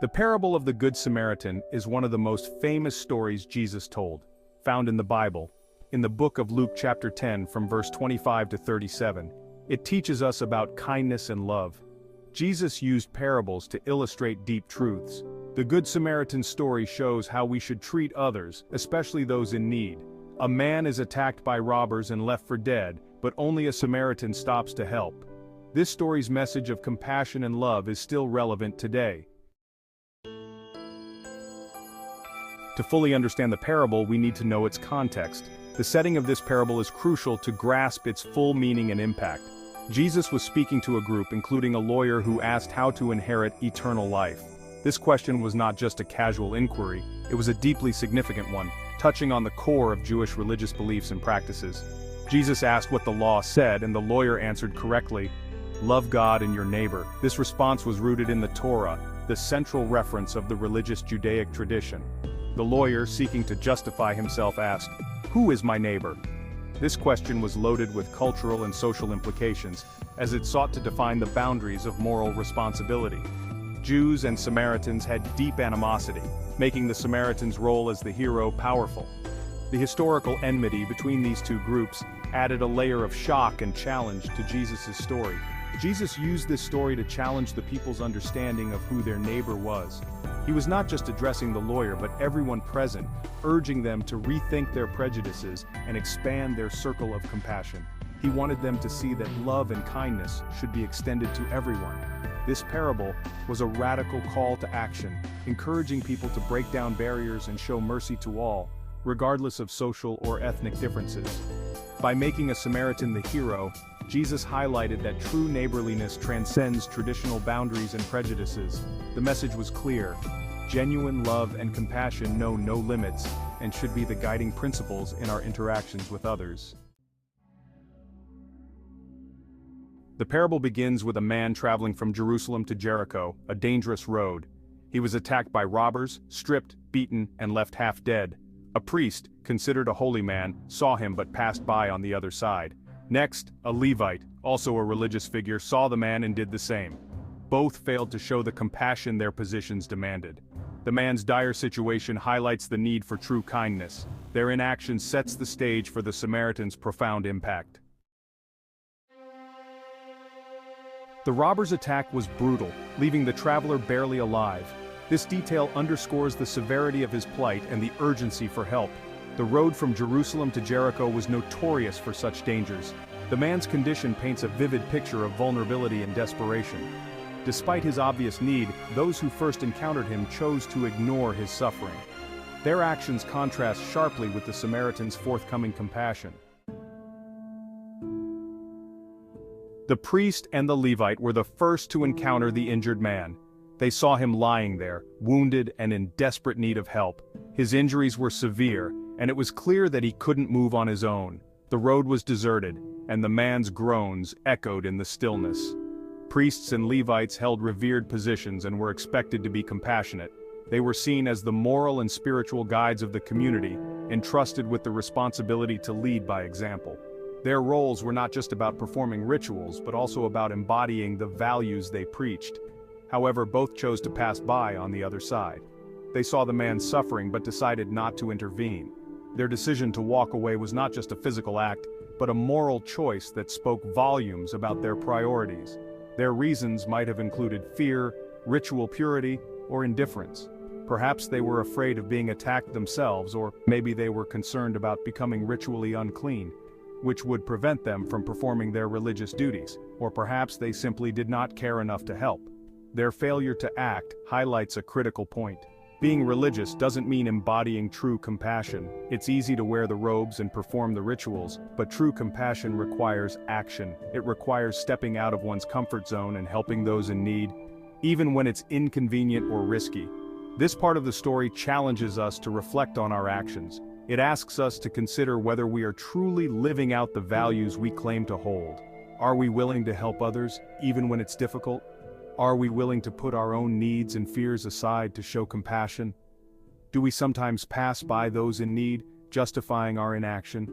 The parable of the Good Samaritan is one of the most famous stories Jesus told, found in the Bible. In the book of Luke chapter 10 from verse 25 to 37, it teaches us about kindness and love. Jesus used parables to illustrate deep truths. The Good Samaritan story shows how we should treat others, especially those in need. A man is attacked by robbers and left for dead, but only a Samaritan stops to help. This story's message of compassion and love is still relevant today. To fully understand the parable, we need to know its context. The setting of this parable is crucial to grasp its full meaning and impact. Jesus was speaking to a group including a lawyer who asked how to inherit eternal life. This question was not just a casual inquiry, it was a deeply significant one, touching on the core of Jewish religious beliefs and practices. Jesus asked what the law said, and the lawyer answered correctly, "Love God and your neighbor." This response was rooted in the Torah, the central reference of the religious Judaic tradition. The lawyer, seeking to justify himself, asked, "Who is my neighbor?" This question was loaded with cultural and social implications, as it sought to define the boundaries of moral responsibility. Jews and Samaritans had deep animosity, making the Samaritan's role as the hero powerful. The historical enmity between these two groups added a layer of shock and challenge to Jesus' story. Jesus used this story to challenge the people's understanding of who their neighbor was. He was not just addressing the lawyer but everyone present, urging them to rethink their prejudices and expand their circle of compassion. He wanted them to see that love and kindness should be extended to everyone. This parable was a radical call to action, encouraging people to break down barriers and show mercy to all, regardless of social or ethnic differences. By making a Samaritan the hero, Jesus highlighted that true neighborliness transcends traditional boundaries and prejudices. The message was clear: genuine love and compassion know no limits and should be the guiding principles in our interactions with others. The parable begins with a man traveling from Jerusalem to Jericho, a dangerous road. He was attacked by robbers, stripped, beaten, and left half dead. A priest, considered a holy man, saw him but passed by on the other side. Next, a Levite, also a religious figure, saw the man and did the same. Both failed to show the compassion their positions demanded. The man's dire situation highlights the need for true kindness. Their inaction sets the stage for the Samaritan's profound impact. The robber's attack was brutal, leaving the traveler barely alive. This detail underscores the severity of his plight and the urgency for help. The road from Jerusalem to Jericho was notorious for such dangers. The man's condition paints a vivid picture of vulnerability and desperation. Despite his obvious need, those who first encountered him chose to ignore his suffering. Their actions contrast sharply with the Samaritan's forthcoming compassion. The priest and the Levite were the first to encounter the injured man. They saw him lying there, wounded and in desperate need of help. His injuries were severe, and it was clear that he couldn't move on his own. The road was deserted, and the man's groans echoed in the stillness. Priests and Levites held revered positions and were expected to be compassionate. They were seen as the moral and spiritual guides of the community, entrusted with the responsibility to lead by example. Their roles were not just about performing rituals, but also about embodying the values they preached. However, both chose to pass by on the other side. They saw the man suffering but decided not to intervene. Their decision to walk away was not just a physical act, but a moral choice that spoke volumes about their priorities. Their reasons might have included fear, ritual purity, or indifference. Perhaps they were afraid of being attacked themselves, or maybe they were concerned about becoming ritually unclean, which would prevent them from performing their religious duties, or perhaps they simply did not care enough to help. Their failure to act highlights a critical point. Being religious doesn't mean embodying true compassion. It's easy to wear the robes and perform the rituals, but true compassion requires action. It requires stepping out of one's comfort zone and helping those in need, even when it's inconvenient or risky. This part of the story challenges us to reflect on our actions. It asks us to consider whether we are truly living out the values we claim to hold. Are we willing to help others, even when it's difficult? Are we willing to put our own needs and fears aside to show compassion? Do we sometimes pass by those in need, justifying our inaction?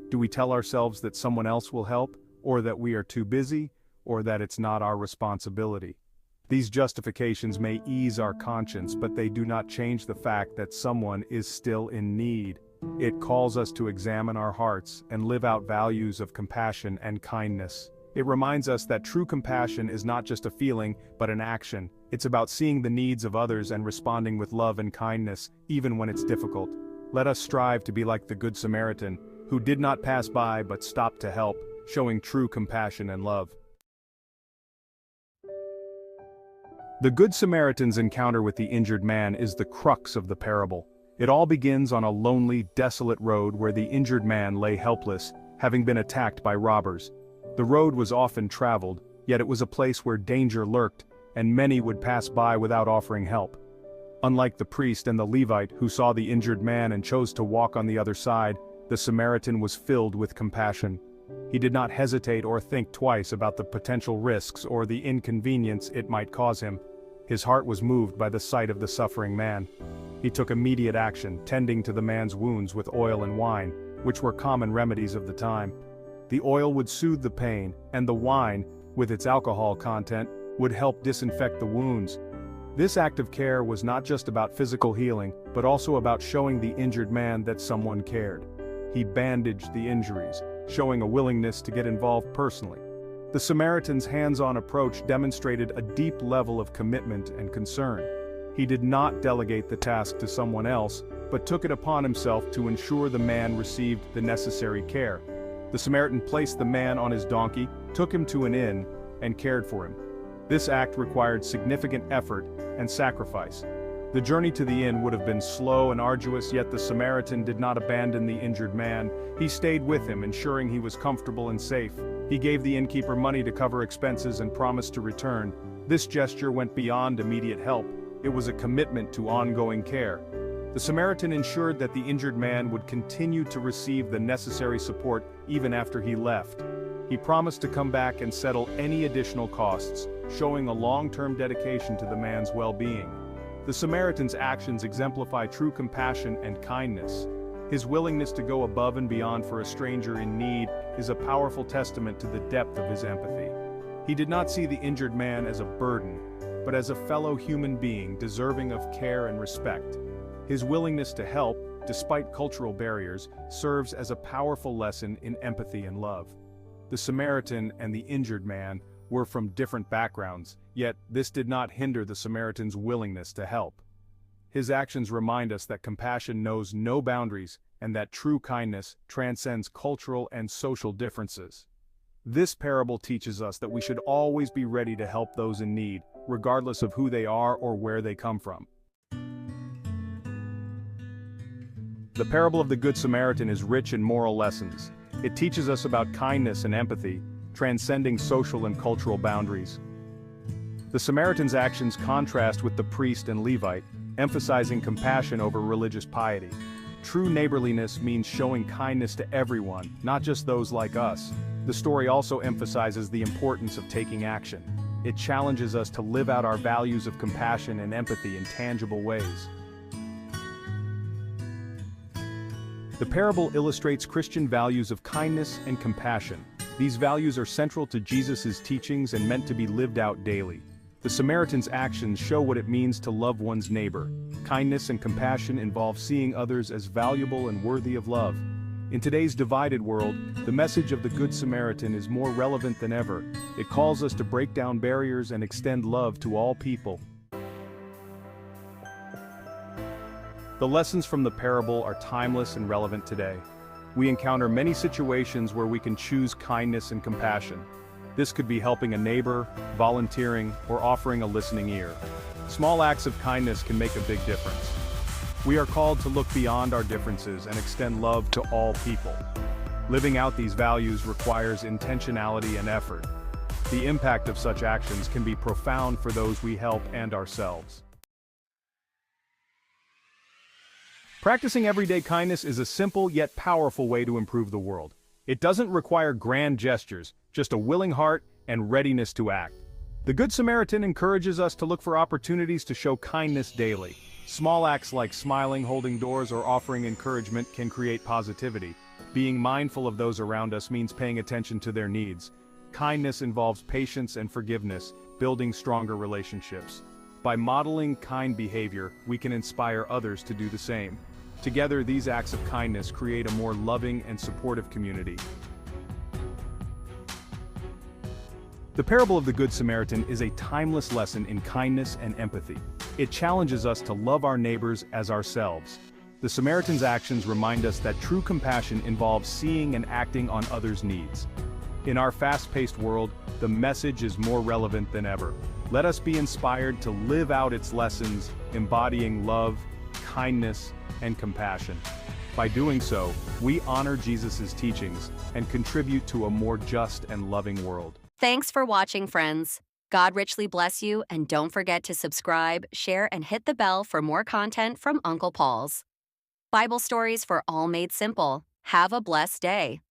Do we tell ourselves that someone else will help, or that we are too busy, or that it's not our responsibility? These justifications may ease our conscience, but they do not change the fact that someone is still in need. It calls us to examine our hearts and live out values of compassion and kindness. It reminds us that true compassion is not just a feeling, but an action. It's about seeing the needs of others and responding with love and kindness, even when it's difficult. Let us strive to be like the Good Samaritan, who did not pass by but stopped to help, showing true compassion and love. The Good Samaritan's encounter with the injured man is the crux of the parable. It all begins on a lonely, desolate road where the injured man lay helpless, having been attacked by robbers. The road was often traveled, yet it was a place where danger lurked, and many would pass by without offering help. Unlike the priest and the Levite who saw the injured man and chose to walk on the other side, the Samaritan was filled with compassion. He did not hesitate or think twice about the potential risks or the inconvenience it might cause him. His heart was moved by the sight of the suffering man. He took immediate action, tending to the man's wounds with oil and wine, which were common remedies of the time. The oil would soothe the pain, and the wine, with its alcohol content, would help disinfect the wounds. This act of care was not just about physical healing, but also about showing the injured man that someone cared. He bandaged the injuries, showing a willingness to get involved personally. The Samaritan's hands-on approach demonstrated a deep level of commitment and concern. He did not delegate the task to someone else, but took it upon himself to ensure the man received the necessary care. The Samaritan placed the man on his donkey, took him to an inn, and cared for him. This act required significant effort and sacrifice. The journey to the inn would have been slow and arduous, yet the Samaritan did not abandon the injured man. He stayed with him, ensuring he was comfortable and safe. He gave the innkeeper money to cover expenses and promised to return. This gesture went beyond immediate help. It was a commitment to ongoing care. The Samaritan ensured that the injured man would continue to receive the necessary support even after he left. He promised to come back and settle any additional costs, showing a long-term dedication to the man's well-being. The Samaritan's actions exemplify true compassion and kindness. His willingness to go above and beyond for a stranger in need is a powerful testament to the depth of his empathy. He did not see the injured man as a burden, but as a fellow human being deserving of care and respect. His willingness to help, despite cultural barriers, serves as a powerful lesson in empathy and love. The Samaritan and the injured man were from different backgrounds, yet this did not hinder the Samaritan's willingness to help. His actions remind us that compassion knows no boundaries and that true kindness transcends cultural and social differences. This parable teaches us that we should always be ready to help those in need, regardless of who they are or where they come from. The parable of the Good Samaritan is rich in moral lessons. It teaches us about kindness and empathy, transcending social and cultural boundaries. The Samaritan's actions contrast with the priest and Levite, emphasizing compassion over religious piety. True neighborliness means showing kindness to everyone, not just those like us. The story also emphasizes the importance of taking action. It challenges us to live out our values of compassion and empathy in tangible ways. The parable illustrates Christian values of kindness and compassion. These values are central to Jesus' teachings and meant to be lived out daily. The Samaritan's actions show what it means to love one's neighbor. Kindness and compassion involve seeing others as valuable and worthy of love. In today's divided world, the message of the Good Samaritan is more relevant than ever. It calls us to break down barriers and extend love to all people. The lessons from the parable are timeless and relevant today. We encounter many situations where we can choose kindness and compassion. This could be helping a neighbor, volunteering, or offering a listening ear. Small acts of kindness can make a big difference. We are called to look beyond our differences and extend love to all people. Living out these values requires intentionality and effort. The impact of such actions can be profound for those we help and ourselves. Practicing everyday kindness is a simple yet powerful way to improve the world. It doesn't require grand gestures, just a willing heart and readiness to act. The Good Samaritan encourages us to look for opportunities to show kindness daily. Small acts like smiling, holding doors, or offering encouragement can create positivity. Being mindful of those around us means paying attention to their needs. Kindness involves patience and forgiveness, building stronger relationships. By modeling kind behavior, we can inspire others to do the same. Together, these acts of kindness create a more loving and supportive community. The parable of the Good Samaritan is a timeless lesson in kindness and empathy. It challenges us to love our neighbors as ourselves. The Samaritan's actions remind us that true compassion involves seeing and acting on others' needs. In our fast-paced world, the message is more relevant than ever. Let us be inspired to live out its lessons, embodying love, kindness, and compassion. By doing so, we honor Jesus' teachings and contribute to a more just and loving world. Thanks for watching, friends. God richly bless you, and don't forget to subscribe, share, and hit the bell for more content from Uncle Paul's Bible Stories for All Made Simple. Have a blessed day.